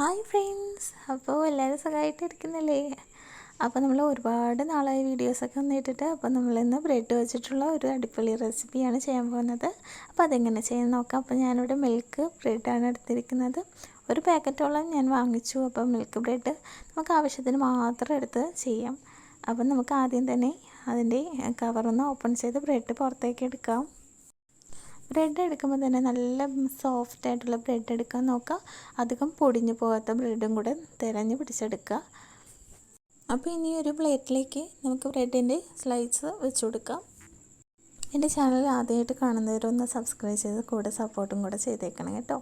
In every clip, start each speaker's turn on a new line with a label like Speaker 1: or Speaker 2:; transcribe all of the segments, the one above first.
Speaker 1: Hi friends, അപ്പോൾ എല്ലാവരും സുഖമായിട്ടിരിക്കുന്നില്ലേ? അപ്പോൾ നമ്മൾ ഒരുപാട് നാളായി വീഡിയോസൊക്കെ ഒന്ന് ഇട്ടിട്ട്, അപ്പോൾ നമ്മളിന്ന് ബ്രെഡ് വെച്ചിട്ടുള്ള ഒരു അടിപൊളി റെസിപ്പിയാണ് ചെയ്യാൻ പോകുന്നത്. അപ്പോൾ അതെങ്ങനെ ചെയ്യാൻ നോക്കാം. അപ്പോൾ ഞാനിവിടെ മിൽക്ക് ബ്രെഡാണ് എടുത്തിരിക്കുന്നത്. ഒരു പാക്കറ്റോളം ഞാൻ വാങ്ങിച്ചു. അപ്പോൾ മിൽക്ക് ബ്രെഡ് നമുക്ക് ആവശ്യത്തിന് മാത്രം എടുത്ത് ചെയ്യാം. അപ്പം നമുക്ക് ആദ്യം തന്നെ അതിൻ്റെ കവറൊന്ന് ഓപ്പൺ ചെയ്ത് ബ്രെഡ് പുറത്തേക്ക് എടുക്കാം. ബ്രെഡ് എടുക്കുമ്പോൾ തന്നെ നല്ല സോഫ്റ്റ് ആയിട്ടുള്ള ബ്രെഡ് എടുക്കാൻ നോക്കുക. അധികം പൊടിഞ്ഞു പോകാത്ത ബ്രെഡും കൂടെ തിരഞ്ഞ് പിടിച്ചെടുക്കുക. അപ്പോൾ ഇനി ഒരു പ്ലേറ്റിലേക്ക് നമുക്ക് ബ്രെഡിൻ്റെ സ്ലൈസ് വെച്ച് കൊടുക്കാം. എൻ്റെ ചാനൽ ആദ്യമായിട്ട് കാണുന്നവരൊന്ന് സബ്സ്ക്രൈബ് ചെയ്ത് കൂടെ സപ്പോർട്ടും കൂടെ ചെയ്തേക്കണം കേട്ടോ.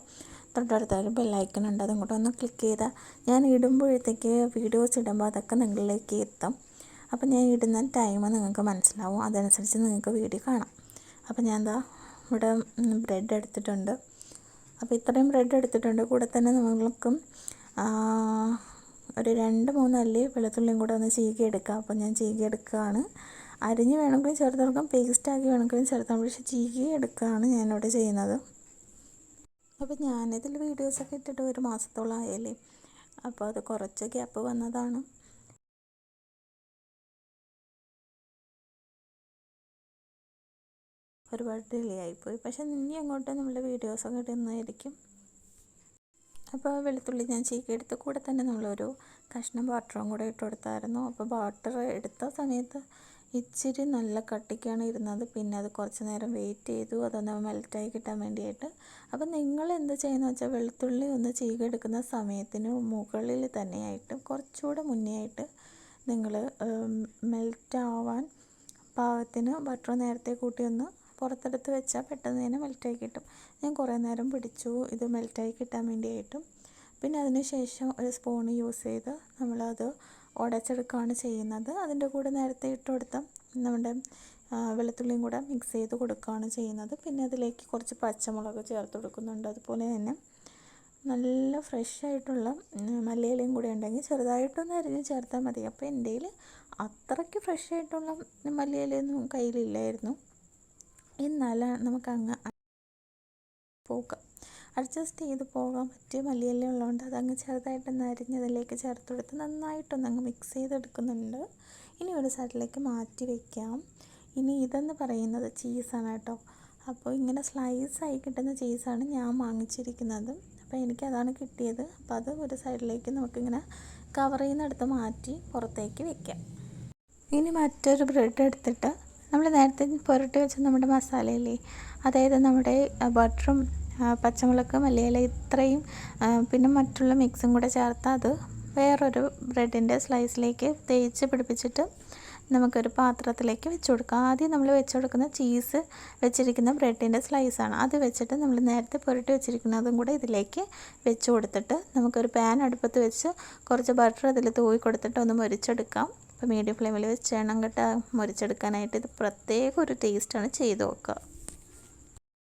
Speaker 1: തൊട്ടടുത്തൊരു ബെല്ലൈക്കൺ ഉണ്ട്, അതും കൂടെ ഒന്ന് ക്ലിക്ക് ചെയ്താൽ ഞാൻ ഇടുമ്പോഴത്തേക്ക് വീഡിയോസ് ഇടുമ്പോൾ അതൊക്കെ നിങ്ങളിലേക്ക് എത്തും. അപ്പോൾ ഞാൻ ഇടുന്ന ടൈം നിങ്ങൾക്ക് മനസ്സിലാവും, അതനുസരിച്ച് നിങ്ങൾക്ക് വീഡിയോ കാണാം. അപ്പോൾ ഞാൻ ഇവിടെ ബ്രെഡ് എടുത്തിട്ടുണ്ട്. അപ്പോൾ ഇത്രയും ബ്രെഡ് എടുത്തിട്ടുണ്ട്. കൂടെ തന്നെ നമ്മൾക്കും ഒരു 2-3 അല്ലി വെളുത്തുള്ളിയും കൂടെ ഒന്ന് ചീകി എടുക്കുക. അപ്പോൾ ഞാൻ ചീകി എടുക്കുകയാണ്. അരിഞ്ഞ് വേണമെങ്കിലും ചേർത്തെടുക്കാം, പേസ്റ്റാക്കി വേണമെങ്കിലും ചേർത്താം. പക്ഷേ ചീകി എടുക്കുകയാണ് ഞാനിവിടെ ചെയ്യുന്നത്. അപ്പോൾ ഞാനിതിൽ വീഡിയോസൊക്കെ ഇട്ടിട്ട് 1 മാസത്തോളം ആയല്ലേ. അപ്പോൾ അത് കുറച്ച് ഗ്യാപ്പ് വന്നതാണ്. ഒരുപാട് ഡിലേ ആയിപ്പോയി. പക്ഷേ ഇനി അങ്ങോട്ട് നമ്മളുടെ വീഡിയോസൊക്കെ ഇടുന്നതായിരിക്കും. അപ്പോൾ വെളുത്തുള്ളി ഞാൻ ചീകിയെടുത്ത് കൂടെ തന്നെ നമ്മളൊരു കഷ്ണം ബട്ടറും കൂടെ ഇട്ട് കൊടുത്തായിരുന്നു. അപ്പോൾ ബട്ടർ എടുത്ത സമയത്ത് ഇച്ചിരി നല്ല കട്ടിക്കാണ് ഇരുന്നത്. പിന്നെ അത് കുറച്ച് നേരം വെയിറ്റ് ചെയ്തു, അതൊന്ന് മെൽറ്റായി കിട്ടാൻ വേണ്ടിയിട്ട്. അപ്പോൾ നിങ്ങൾ എന്ത് ചെയ്യുന്നത് വെച്ചാൽ വെളുത്തുള്ളി ഒന്ന് ചീകിയെടുക്കുന്ന സമയത്തിന് മുകളിൽ തന്നെയായിട്ട് കുറച്ചുകൂടെ മുന്നേ ആയിട്ട് നിങ്ങൾ മെൽറ്റാവാൻ പാകത്തിന് ബട്ടർ നേരത്തെ കൂട്ടി ഒന്ന് പുറത്തെടുത്ത് വെച്ചാൽ പെട്ടെന്ന് തന്നെ മെൽറ്റായി കിട്ടും. ഞാൻ കുറേ നേരം പിടിച്ചു ഇത് മെൽറ്റായി കിട്ടാൻ വേണ്ടിയിട്ടും. പിന്നെ അതിന് ശേഷം ഒരു സ്പൂൺ യൂസ് ചെയ്ത് നമ്മളത് ഉടച്ചെടുക്കുകയാണ് ചെയ്യുന്നത്. അതിൻ്റെ കൂടെ നേരത്തെ ഇട്ട് കൊടുത്ത നമ്മുടെ വെളുത്തുള്ളിയും കൂടെ മിക്സ് ചെയ്ത് കൊടുക്കുകയാണ് ചെയ്യുന്നത്. പിന്നെ അതിലേക്ക് കുറച്ച് പച്ചമുളക് ചേർത്ത് കൊടുക്കുന്നുണ്ട്. അതുപോലെ തന്നെ നല്ല ഫ്രഷ് ആയിട്ടുള്ള മല്ലിയിലയും കൂടെ ഉണ്ടെങ്കിൽ ചെറുതായിട്ടൊന്ന് അരിഞ്ഞ് ചേർത്താൽ മതി. അപ്പോൾ എൻ്റെ കയ്യിൽ അത്രയ്ക്ക് ഫ്രഷ് ആയിട്ടുള്ള മല്ലിയിലയൊന്നും കയ്യിലില്ലായിരുന്നു. എന്നാൽ നമുക്കങ്ങ് അഡ്ജസ്റ്റ് ചെയ്ത് പോകാൻ പറ്റിയ മല്ലിയില ഉള്ളതുകൊണ്ട് അതങ്ങ് ചെറുതായിട്ടൊന്ന് അരിഞ്ഞതിലേക്ക് ചേർത്ത് കൊടുത്ത് നന്നായിട്ടൊന്നങ്ങ് മിക്സ് ചെയ്തെടുക്കുന്നുണ്ട്. ഇനി ഒരു സൈഡിലേക്ക് മാറ്റി വയ്ക്കാം. ഇനി ഇതെന്ന് പറയുന്നത് ചീസാണ് കേട്ടോ. അപ്പോൾ ഇങ്ങനെ സ്ലൈസായി കിട്ടുന്ന ചീസാണ് ഞാൻ വാങ്ങിച്ചിരിക്കുന്നത്. അപ്പോൾ എനിക്കതാണ് കിട്ടിയത്. അപ്പോൾ അത് ഒരു സൈഡിലേക്ക് നമുക്കിങ്ങനെ കവർ ചെയ്യുന്നിടത്ത് മാറ്റി പുറത്തേക്ക് വയ്ക്കാം. ഇനി മറ്റൊരു ബ്രെഡ് എടുത്തിട്ട് നമ്മൾ നേരത്തെ പുരട്ടി വെച്ച നമ്മുടെ മസാലയില്ലേ, അതായത് നമ്മുടെ ബട്ടറും പച്ചമുളക് മല്ലിയില ഇത്രയും പിന്നെ മറ്റുള്ള മിക്സും കൂടെ ചേർത്ത് അത് വേറൊരു ബ്രെഡിൻ്റെ സ്ലൈസിലേക്ക് തേച്ച് പിടിപ്പിച്ചിട്ട് നമുക്കൊരു പാത്രത്തിലേക്ക് വെച്ച് കൊടുക്കാം. ആദ്യം നമ്മൾ വെച്ച് കൊടുക്കുന്ന ചീസ് വെച്ചിരിക്കുന്ന ബ്രെഡിൻ്റെ സ്ലൈസാണ്. അത് വെച്ചിട്ട് നമ്മൾ നേരത്തെ പുരട്ടി വെച്ചിരിക്കുന്നതും കൂടെ ഇതിലേക്ക് വെച്ച് കൊടുത്തിട്ട് നമുക്കൊരു പാൻ അടുപ്പത്ത് വെച്ച് കുറച്ച് ബട്ടർ അതിൽ തൂവി കൊടുത്തിട്ട് ഒന്ന് മൊരിച്ചെടുക്കാം. അപ്പോൾ മീഡിയം ഫ്ലെയിമിൽ വെച്ച് വേണം കേട്ടോ മുരിച്ചെടുക്കാനായിട്ട്. ഇത് പ്രത്യേക ഒരു ടേസ്റ്റാണ്, ചെയ്ത് നോക്കുക.